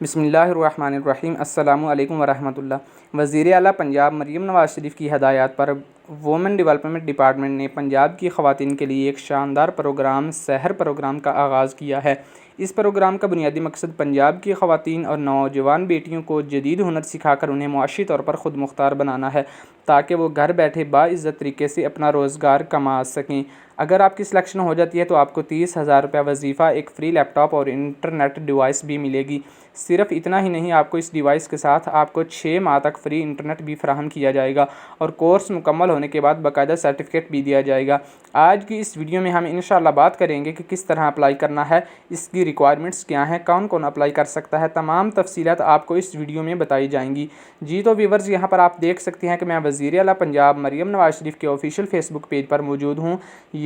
बिस्मिल्लाहिर्रहमानिर्रहीम अस्सलामु अलैकुम वरहमतुल्लाह। वज़ीर आला पंजाब मरीम नवाज़ शरीफ की हदायत पर वुमेन डेवलपमेंट डिपार्टमेंट ने पंजाब की ख़वातीन के लिए एक शानदार प्रोग्राम सहर प्रोग्राम का आगाज़ किया है। इस प्रोग्राम का बुनियादी मकसद पंजाब की ख़वातीन और नौजवान बेटियों को जदीद हुनर सिखाकर उन्हें मुआशी तौर पर ख़ुद मुख्तार बनाना है, ताकि वो घर बैठे बाइज़्ज़त तरीके से अपना रोज़गार कमा सकें। अगर आपकी सिलेक्शन हो जाती है तो आपको 30,000 रुपये वजीफ़ा, एक फ़्री लैपटॉप और इंटरनेट डिवाइस भी मिलेगी। सिर्फ इतना ही नहीं, आपको इस डिवाइस के साथ आपको 6 माह तक फ्री इंटरनेट भी फराहम किया जाएगा और कोर्स मुकम्मल होने के बाद बाकायदा सर्टिफिकेट भी दिया जाएगा। आज की इस वीडियो में हम इंशाल्लाह बात करेंगे कि किस तरह अप्लाई करना है, इसकी रिक्वायरमेंट्स क्या हैं, कौन कौन अप्लाई कर सकता है। तमाम तफसीलात आपको इस वीडियो में बताई जाएंगी। जी तो व्यूवर्स, यहाँ पर आप देख सकते हैं कि मैं वज़ीर आला पंजाब मरीम नवाज़ शरीफ के ऑफिशियल फेसबुक पेज पर मौजूद हूँ।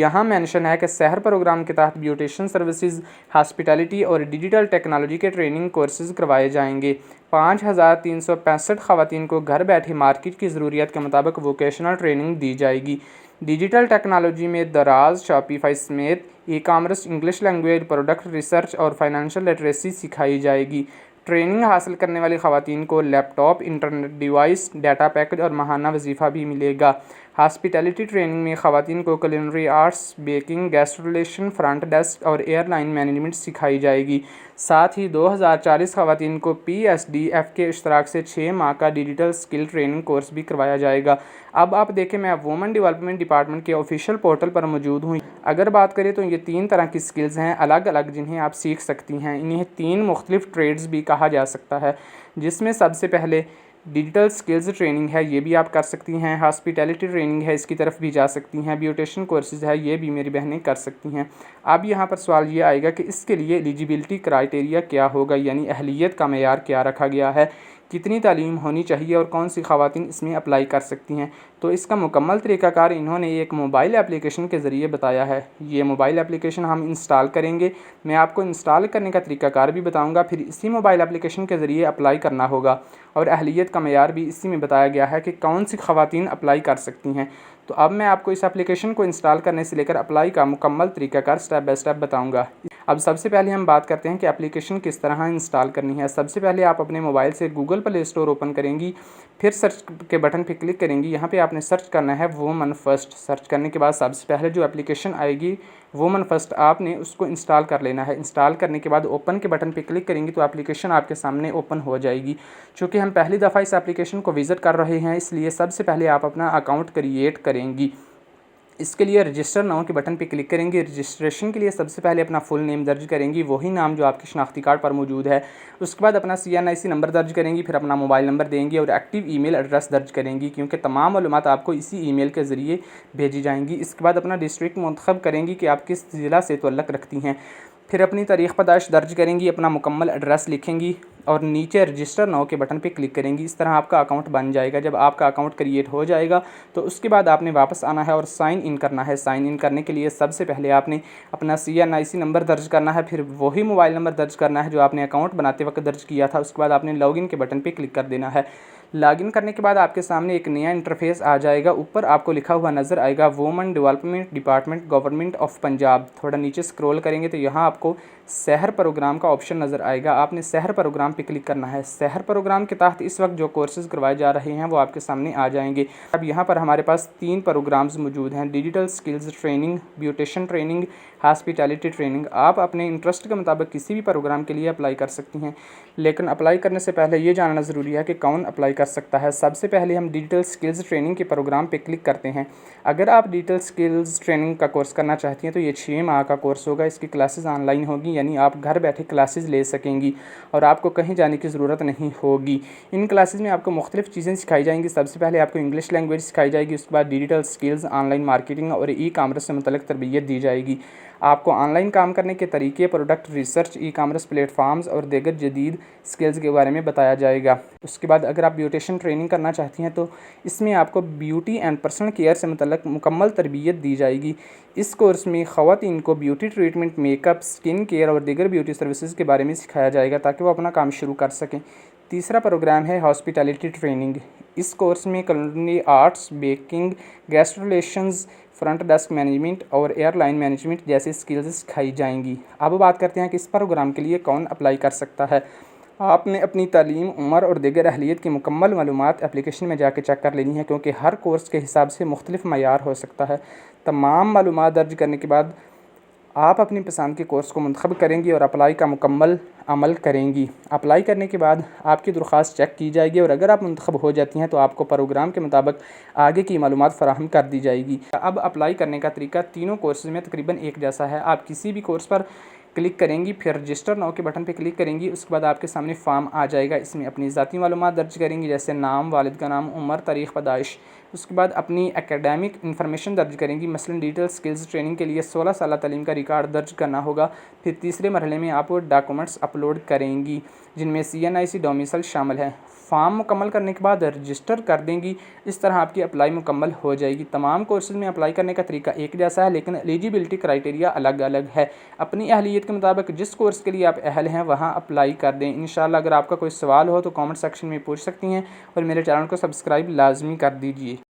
यहाँ मेंशन है कि सहर प्रोग्राम के तहत ब्यूटिशन सर्विसेज, हॉस्पिटैलिटी और डिजिटल टेक्नोलॉजी के ट्रेनिंग कोर्सेज़ करवाए जाएंगे। 5,365 ख़वातीन को घर बैठे मार्केट की ज़रूरियात के मुताबिक वोकेशनल ट्रेनिंग दी जाएगी। डिजिटल टेक्नोलॉजी में दराज, शॉपिफाई समेत ecommerce, English language, product research और फाइनेंशियल लिटरेसी सिखाई जाएगी। ट्रेनिंग हासिल करने वाली ख़वातीन को laptop, internet device, data package और माहाना वजीफ़ा भी मिलेगा। हॉस्पिटैलिटी ट्रेनिंग में ख़वातीन को culinary arts, baking, guest relation, front desk और एयरलाइन मैनेजमेंट सिखाई जाएगी। साथ ही 2040 ख़वातीन को PSDF के इश्तराक से 6 माह का डिजिटल स्किल ट्रेनिंग कोर्स भी करवाया जाएगा। अब आप देखें, मैं वुमेन डेवलपमेंट डिपार्टमेंट के ऑफिशियल पोर्टल पर मौजूद हूँ। अगर बात करें तो ये 3 तरह की स्किल्स हैं अलग अलग, जिन्हें आप सीख सकती हैं। इन्हें 3 मुख्तलिफ ट्रेड्स भी कहा जा सकता है, जिसमें सबसे पहले डिजिटल स्किल्स ट्रेनिंग है, ये भी आप कर सकती हैं। हॉस्पिटैलिटी ट्रेनिंग है, इसकी तरफ भी जा सकती हैं। ब्यूटिशन कोर्सेज़ है, ये भी मेरी बहनें कर सकती हैं। अब यहाँ पर सवाल ये आएगा कि इसके लिए एलिजिबिलिटी क्राइटेरिया क्या होगा, यानी अहलियत का मेयार क्या रखा गया है, कितनी तालीम होनी चाहिए और कौन सी ख़वातीन इसमें अप्लाई कर सकती हैं। तो इसका मुकम्मल तरीक़ाकार इन्होंने एक मोबाइल एप्लीकेशन के ज़रिए बताया है। ये मोबाइल एप्लीकेशन हम इंस्टॉल करेंगे, मैं आपको इंस्टॉल करने का तरीक़ाकार भी बताऊंगा। फिर इसी मोबाइल एप्लीकेशन के ज़रिए अप्लाई करना होगा और अहलियत का मेयार भी इसी में बताया गया है कि कौन सी ख़वातीन अप्लाई कर सकती हैं। तो अब मैं आपको इस एप्लीकेशन को इंस्टॉल करने से लेकर अप्लाई का मुकम्मल तरीक़ाकार स्टेप बाय स्टेप बताऊँगा। अब सबसे पहले हम बात करते हैं कि एप्लीकेशन किस तरह इंस्टॉल करनी है। सबसे पहले आप अपने मोबाइल से गूगल प्ले स्टोर ओपन करेंगी, फिर सर्च के बटन पर क्लिक करेंगी। यहाँ पे आपने सर्च करना है वुमन फर्स्ट। सर्च करने के बाद सबसे पहले जो एप्लीकेशन आएगी वुमन फर्स्ट, आपने उसको इंस्टॉल कर लेना है। इंस्टॉल करने के बाद ओपन के बटन पर क्लिक करेंगी तो एप्लीकेशन आपके सामने ओपन हो जाएगी। चूँकि हम पहली दफ़ा इस एप्लीकेशन को विज़िट कर रहे हैं, इसलिए सबसे पहले आप अपना अकाउंट क्रिएट करेंगी। इसके लिए रजिस्टर नाउ के बटन पर क्लिक करेंगे। रजिस्ट्रेशन के लिए सबसे पहले अपना फुल नेम दर्ज करेंगी, वही नाम जो आपके शनाख्ती कार्ड पर मौजूद है। उसके बाद अपना CNIC नंबर दर्ज करेंगी, फिर अपना मोबाइल नंबर देंगी और एक्टिव ईमेल एड्रेस दर्ज करेंगी, क्योंकि तमाम मालूमात आपको इसी ईमेल के ज़रिए भेजी जाएंगी। इसके बाद अपना डिस्ट्रिक्ट मुंतखब करेंगी कि आप किस ज़िला से तअल्लुक़ रखती हैं। फिर अपनी तारीख़ पैदाइश दर्ज करेंगी, अपना मुकम्मल एड्रेस लिखेंगी और नीचे रजिस्टर नाउ के बटन पे क्लिक करेंगी। इस तरह आपका अकाउंट बन जाएगा। जब आपका अकाउंट क्रिएट हो जाएगा तो उसके बाद आपने वापस आना है और साइन इन करना है। साइन इन करने के लिए सबसे पहले आपने अपना CNIC नंबर दर्ज करना है, फिर वही मोबाइल नंबर दर्ज करना है जो आपने अकाउंट बनाते वक्त दर्ज किया था। उसके बाद आपने लॉगिन के बटन पर क्लिक कर देना है। लॉगिन करने के बाद आपके सामने एक नया इंटरफेस आ जाएगा। ऊपर आपको लिखा हुआ नज़र आएगा women development department government of Punjab. थोड़ा नीचे स्क्रॉल करेंगे तो यहाँ आपको सहर प्रोग्राम का ऑप्शन नज़र आएगा। आपने सहर प्रोग्राम पे क्लिक करना है। सहर प्रोग्राम के तहत इस वक्त जो कोर्सेज़ करवाए जा रहे हैं वो आपके सामने आ जाएंगे। अब यहाँ पर हमारे पास 3 प्रोग्राम्स मौजूद हैं, digital skills training, beautician training, hospitality training. आप अपने इंटरेस्ट के मुताबिक किसी भी प्रोग्राम के लिए अप्लाई कर सकती हैं, लेकिन अप्लाई करने से पहले ये जानना ज़रूरी है कि कौन अप्लाई कर सकता है। सबसे पहले हम डिजिटल स्किल्स ट्रेनिंग के प्रोग्राम पे क्लिक करते हैं। अगर आप डिजिटल स्किल्स ट्रेनिंग का कोर्स करना चाहती हैं तो ये 6 माह का कोर्स होगा। इसकी क्लासेस ऑनलाइन होगी, यानी आप घर बैठे क्लासेस ले सकेंगी और आपको कहीं जाने की ज़रूरत नहीं होगी। इन क्लासेस में आपको मुख्तलिफ़ चीज़ें सिखाई जाएंगी। सबसे पहले आपको इंग्लिश लैंग्वेज सिखाई जाएगी, उसके बाद डिजिटल स्किल्स, ऑनलाइन मार्केटिंग और ई-कॉमर्स से मुतल्लिक़ तरबियत दी जाएगी। आपको ऑनलाइन काम करने के तरीके, प्रोडक्ट रिसर्च, ई-कॉमर्स प्लेटफॉर्म्स और दीगर जदीद स्किल्स के बारे में बताया जाएगा। उसके बाद अगर आप ब्यूटिशन ट्रेनिंग करना चाहती हैं तो इसमें आपको ब्यूटी एंड पर्सनल केयर से मुतल्लिक़ मुकम्मल तरबियत दी जाएगी। इस कोर्स में ख़वातीन को beauty treatment, makeup, skin care और दीगर ब्यूटी सर्विसेज के बारे में सिखाया जाएगा ताकि वो अपना काम शुरू कर सकें। तीसरा प्रोग्राम है हॉस्पिटैलिटी ट्रेनिंग। इस कोर्स में culinary arts, baking, guest relations, front desk management और एयरलाइन मैनेजमेंट जैसी स्किल्स सिखाई जाएंगी। अब बात करते हैं कि इस प्रोग्राम के लिए कौन अप्लाई कर सकता है। आपने अपनी तालीम, उम्र और दीगर अहलियत की मुकम्मल मालूमात एप्लीकेशन में जाके चेक कर लेनी है, क्योंकि हर कोर्स के हिसाब से मुख्तलिफ मयार हो सकता है। तमाम मालूमात दर्ज करने के बाद आप अपनी पसंद के कोर्स को मुंतखब करेंगी और अप्लाई का मुकम्मल अमल करेंगी। अप्लाई करने के बाद आपकी दरख्वास्त चेक की जाएगी और अगर आप मुंतखब हो जाती हैं तो आपको प्रोग्राम के मुताबिक आगे की मालूमात फ़राहम कर दी जाएगी। अब अप्लाई करने का तरीका तीनों कोर्सेज़ में तकरीबन एक जैसा है। आप किसी भी कोर्स पर क्लिक करेंगी, फिर रजिस्टर नाउ के बटन पर क्लिक करेंगी, उसके बाद आपके सामने फॉर्म आ जाएगा। इसमें अपनी ज़ाती मालूमात दर्ज करेंगी, जैसे नाम, वालिद का नाम, उम्र, तारीख़ पैदाइश। उसके बाद अपनी एकेडमिक इन्फॉर्मेशन दर्ज करेंगी, मसलन डिटेल स्किल्स ट्रेनिंग के लिए 16 साल तालीम का रिकॉर्ड दर्ज करना होगा। फिर तीसरे मरहले में आप डॉक्यूमेंट्स अपलोड करेंगी, जिनमें CNIC डोमिसाइल शामिल है। फॉर्म मुकम्मल करने के बाद रजिस्टर कर देंगी। इस तरह आपकी अप्लाई मुकम्मल हो जाएगी। तमाम कोर्सेज़ में अप्लाई करने का तरीका एक जैसा है, लेकिन एलिजिबिलिटी क्राइटेरिया अलग अलग है। अपनी अहलियत के मुताबिक जिस कोर्स के लिए आप अहल हैं वहाँ अप्लाई कर दें। इंशाअल्लाह अगर आपका कोई सवाल हो तो कमेंट सेक्शन में पूछ सकती हैं और मेरे चैनल को सब्सक्राइब लाजमी कर दीजिए।